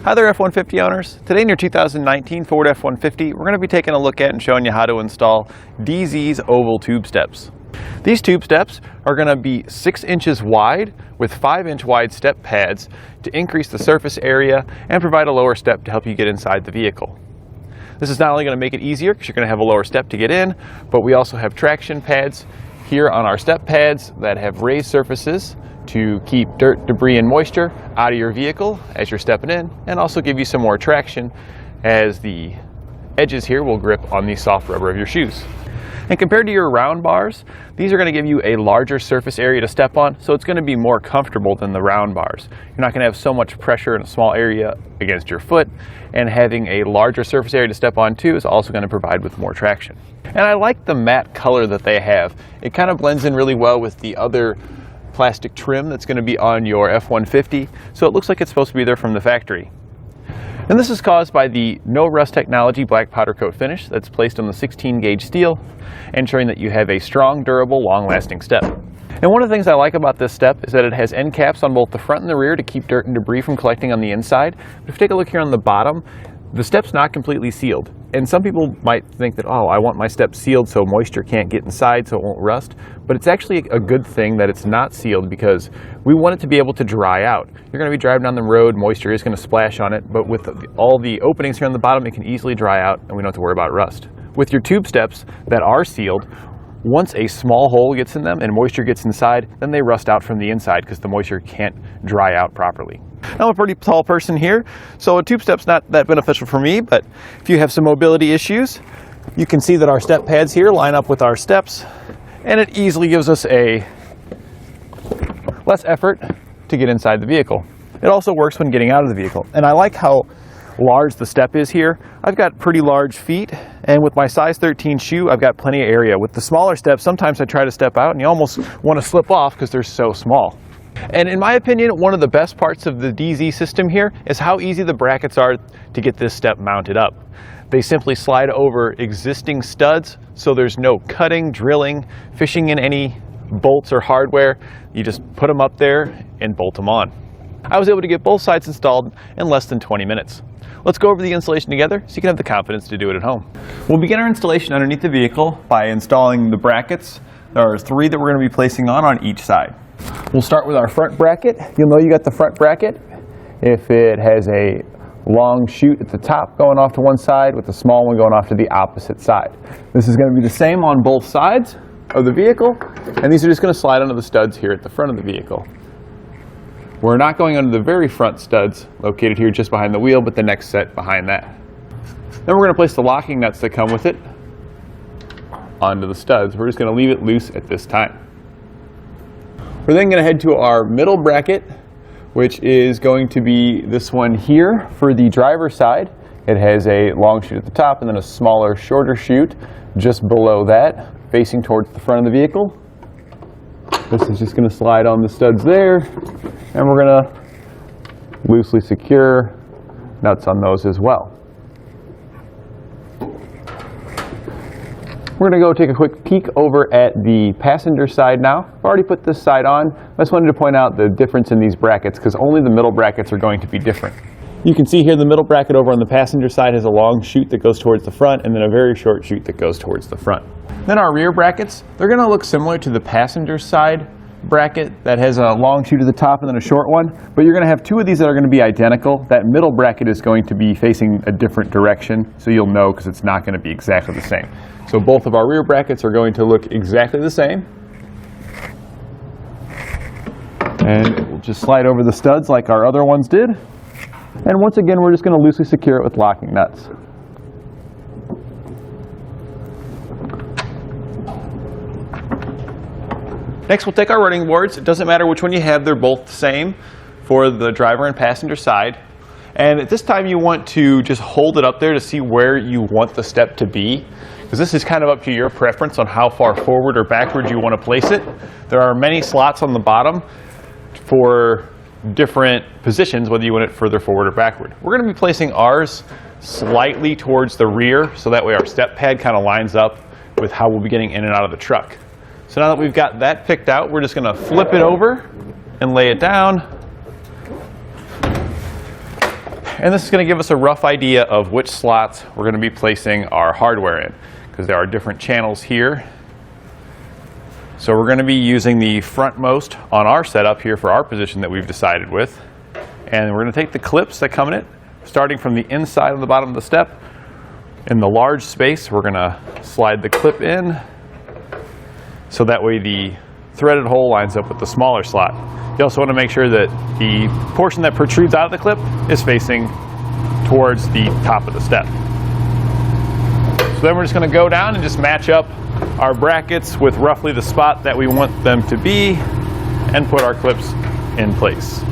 Hi there F-150 owners. Today in your 2019 Ford F-150, we're going to be taking a look at and showing you how to install DeeZee's oval tube steps. These tube steps are going to be 6 inches wide with 5-inch wide step pads to increase the surface area and provide a lower step to help you get inside the vehicle. This is not only going to make it easier because you're going to have a lower step to get in, but we also have traction pads here on our step pads that have raised surfaces to keep dirt, debris, and moisture out of your vehicle as you're stepping in, and also give you some more traction as the edges here will grip on the soft rubber of your shoes. And compared to your round bars, these are going to give you a larger surface area to step on, so it's going to be more comfortable than the round bars. You're not going to have so much pressure in a small area against your foot, and having a larger surface area to step on too is also going to provide with more traction. And I like the matte color that they have. It kind of blends in really well with the other plastic trim that's going to be on your F-150, so it looks like it's supposed to be there from the factory. And this is caused by the no rust technology black powder coat finish that's placed on the 16 gauge steel, ensuring that you have a strong, durable, long-lasting step. And one of the things I like about this step is that it has end caps on both the front and the rear to keep dirt and debris from collecting on the inside. But if you take a look here on the bottom, the step's not completely sealed. And some people might think that, oh, I want my step sealed so moisture can't get inside so it won't rust. But it's actually a good thing that it's not sealed because we want it to be able to dry out. You're going to be driving down the road, moisture is going to splash on it, but with all the openings here on the bottom, it can easily dry out and we don't have to worry about rust. With your tube steps that are sealed, once a small hole gets in them and moisture gets inside, then they rust out from the inside because the moisture can't dry out properly. Now, I'm a pretty tall person here, so a tube step's not that beneficial for me, but if you have some mobility issues, you can see that our step pads here line up with our steps, and it easily gives us a less effort to get inside the vehicle. It also works when getting out of the vehicle, and I like how large the step is here. I've got pretty large feet, and with my size 13 shoe, I've got plenty of area. With the smaller steps, sometimes I try to step out and you almost want to slip off because they're so small. And in my opinion, one of the best parts of the DeeZee system here is how easy the brackets are to get this step mounted up. They simply slide over existing studs, so there's no cutting, drilling, fishing in any bolts or hardware. You just put them up there and bolt them on. I was able to get both sides installed in less than 20 minutes. Let's go over the installation together so you can have the confidence to do it at home. We'll begin our installation underneath the vehicle by installing the brackets. There are 3 that we're going to be placing on each side. We'll start with our front bracket. You'll know you got the front bracket if it has a long chute at the top going off to one side with a small one going off to the opposite side. This is going to be the same on both sides of the vehicle, and these are just going to slide onto the studs here at the front of the vehicle. We're not going under the very front studs located here just behind the wheel, but the next set behind that. Then we're going to place the locking nuts that come with it onto the studs. We're just going to leave it loose at this time. We're then going to head to our middle bracket, which is going to be this one here for the driver's side. It has a long chute at the top and then a smaller, shorter chute just below that, facing towards the front of the vehicle. This is just going to slide on the studs there, and we're going to loosely secure nuts on those as well. We're going to go take a quick peek over at the passenger side now. I've already put this side on. I just wanted to point out the difference in these brackets because only the middle brackets are going to be different. You can see here the middle bracket over on the passenger side has a long chute that goes towards the front and then a very short chute that goes towards the front. Then our rear brackets, they're going to look similar to the passenger side bracket that has a long chute at the top and then a short one, but you're going to have 2 of these that are going to be identical. That middle bracket is going to be facing a different direction, so you'll know because it's not going to be exactly the same. So both of our rear brackets are going to look exactly the same. And we'll just slide over the studs like our other ones did. And once again, we're just going to loosely secure it with locking nuts. Next, we'll take our running boards. It doesn't matter which one you have, they're both the same for the driver and passenger side. And at this time, you want to just hold it up there to see where you want the step to be, because this is kind of up to your preference on how far forward or backward you want to place it. There are many slots on the bottom for different positions, whether you want it further forward or backward. We're going to be placing ours slightly towards the rear, so that way our step pad kind of lines up with how we'll be getting in and out of the truck. So now that we've got that picked out, we're just going to flip it over and lay it down. And this is going to give us a rough idea of which slots we're going to be placing our hardware in, because there are different channels here. So we're going to be using the frontmost on our setup here for our position that we've decided with. And we're going to take the clips that come in it, starting from the inside of the bottom of the step. In the large space, we're going to slide the clip in, so that way the threaded hole lines up with the smaller slot. You also want to make sure that the portion that protrudes out of the clip is facing towards the top of the step. So then we're just going to go down and just match up our brackets with roughly the spot that we want them to be and put our clips in place.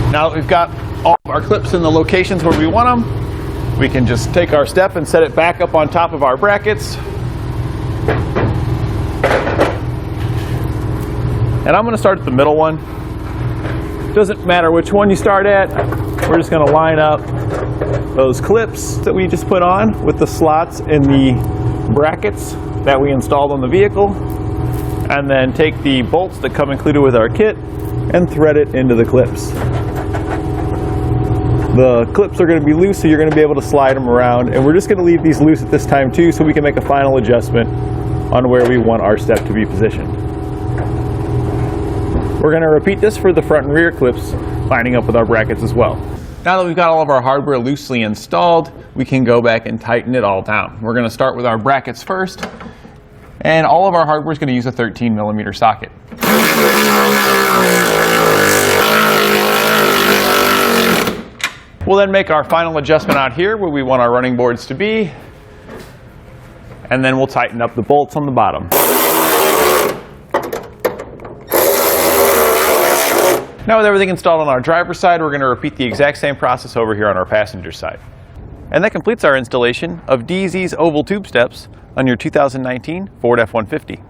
Now that we've got all of our clips in the locations where we want them, we can just take our step and set it back up on top of our brackets. And I'm going to start at the middle one. Doesn't matter which one you start at, we're just going to line up those clips that we just put on with the slots in the brackets that we installed on the vehicle, and then take the bolts that come included with our kit and thread it into the clips. The clips are going to be loose, so you're going to be able to slide them around, and we're just going to leave these loose at this time too, so we can make a final adjustment on where we want our step to be positioned. We're going to repeat this for the front and rear clips, lining up with our brackets as well. Now that we've got all of our hardware loosely installed, we can go back and tighten it all down. We're going to start with our brackets first, and all of our hardware is going to use a 13mm socket. We'll then make our final adjustment out here where we want our running boards to be, and then we'll tighten up the bolts on the bottom. Now with everything installed on our driver's side, we're going to repeat the exact same process over here on our passenger side. And that completes our installation of DeeZee's oval tube steps on your 2019 Ford F-150.